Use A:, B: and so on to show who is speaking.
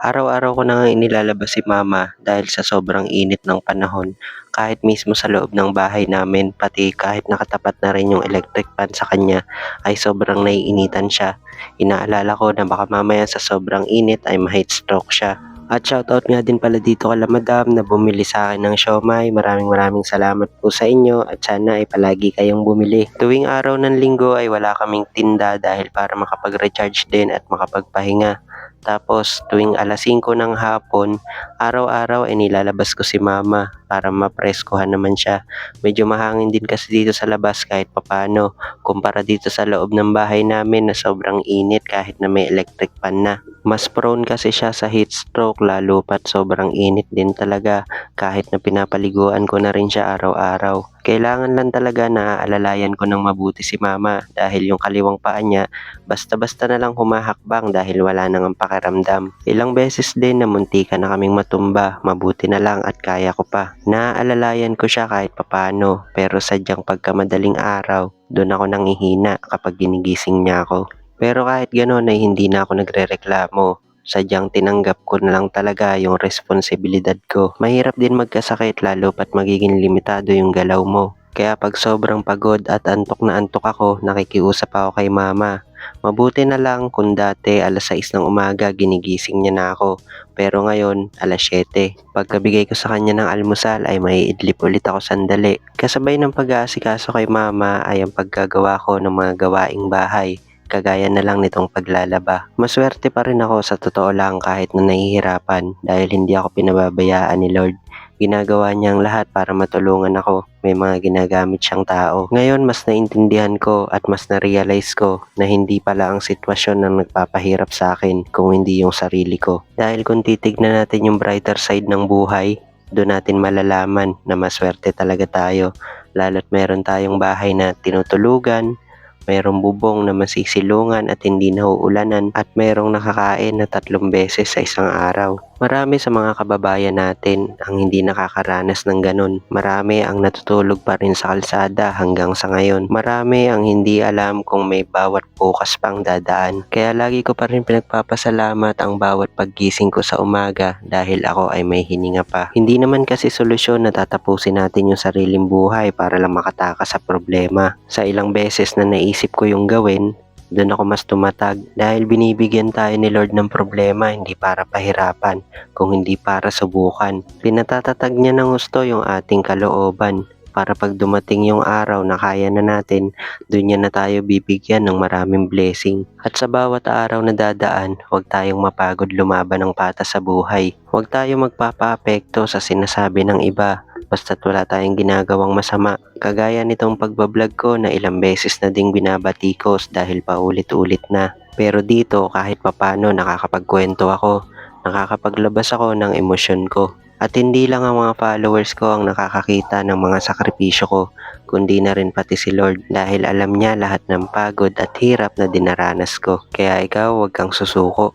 A: Araw-araw ko na ngang inilalabas si mama dahil sa sobrang init ng panahon. Kahit mismo sa loob ng bahay namin, pati kahit nakatapat na rin yung electric fan sa kanya, ay sobrang naiinitan siya. Inaalala ko na baka mamaya sa sobrang init ay ma-heat stroke siya. At shoutout nga din pala dito kala madam na bumili sa akin ng siomai. Maraming salamat po sa inyo at sana ay palagi kayong bumili. Tuwing araw ng linggo ay wala kaming tinda dahil para makapag-recharge din at makapagpahinga. Tapos tuwing alas 5 ng hapon, araw-araw ay nilalabas ko si mama para mapreskuhan naman siya. Medyo mahangin din kasi dito sa labas kahit papano, kumpara dito sa loob ng bahay namin na sobrang init kahit na may electric fan na. Mas prone kasi siya sa heat stroke lalo pat sobrang init din talaga kahit na pinapaliguan ko na rin siya araw-araw. Kailangan lang talaga na aalalayan ko ng mabuti si mama dahil yung kaliwang paa niya basta-basta na lang humahakbang dahil wala nang pakiramdam. Ilang beses din na muntikan na kaming matumba, mabuti na lang at kaya ko pa. Naaalalayan ko siya kahit papano pero sadyang pagkamadaling araw, doon ako nangihina kapag ginigising niya ako. Pero kahit gano'n ay hindi na ako nagrereklamo. Sadyang tinanggap ko na lang talaga yung responsibilidad ko. Mahirap din magkasakit lalo pat magiging limitado yung galaw mo. Kaya pag sobrang pagod at antok na antok ako, nakikiusap ako kay mama. Mabuti na lang kung dati alas 6 ng umaga ginigising niya na ako. Pero ngayon alas 7. Pagkabigay ko sa kanya ng almusal ay maiidlip ulit ako sandali. Kasabay ng pag-aasikaso kay mama ay ang paggagawa ko ng mga gawaing bahay. Kagaya na lang nitong paglalaba. Maswerte pa rin ako sa totoo lang kahit na nahihirapan dahil hindi ako pinababayaan ni Lord. Ginagawa niya ang lahat para matulungan ako. May mga ginagamit siyang tao. Ngayon mas naintindihan ko at mas na-realize ko na hindi pala ang sitwasyon ang nagpapahirap sa akin kung hindi yung sarili ko. Dahil kung titignan natin yung brighter side ng buhay, doon natin malalaman na maswerte talaga tayo. Lalo't meron tayong bahay na tinutulugan, mayroong bubong na masisilungan at hindi nauulanan at mayroong nakakain na 3 beses sa isang araw. Marami sa mga kababayan natin ang hindi nakakaranas ng ganun. Marami ang natutulog pa rin sa kalsada hanggang sa ngayon. Marami ang hindi alam kung may bawat bukas pang dadaan. Kaya lagi ko pa rin pinagpapasalamat ang bawat paggising ko sa umaga dahil ako ay may hininga pa. Hindi naman kasi solusyon na tatapusin natin yung sariling buhay para lang makatakas sa problema. Sa ilang beses na naisip ko yung gawin, doon ako mas tumatag dahil binibigyan tayo ni Lord ng problema hindi para pahirapan, kung hindi para subukan. Pinatatatag niya ng gusto yung ating kalooban para pag dumating yung araw na kaya na natin, doon niya na tayo bibigyan ng maraming blessing. At sa bawat araw na dadaan, huwag tayong mapagod lumaban ng patas sa buhay. Huwag tayong magpapaapekto sa sinasabi ng iba. Basta't wala tayong ginagawang masama. Kagaya nitong pagbablog ko na ilang beses na ding binabatikos dahil paulit-ulit na. Pero dito kahit papano nakakapagkwento ako, nakakapaglabas ako ng emosyon ko. At hindi lang ang mga followers ko ang nakakakita ng mga sakripisyo ko, kundi na rin pati si Lord dahil alam niya lahat ng pagod at hirap na dinaranas ko. Kaya ikaw huwag kang susuko.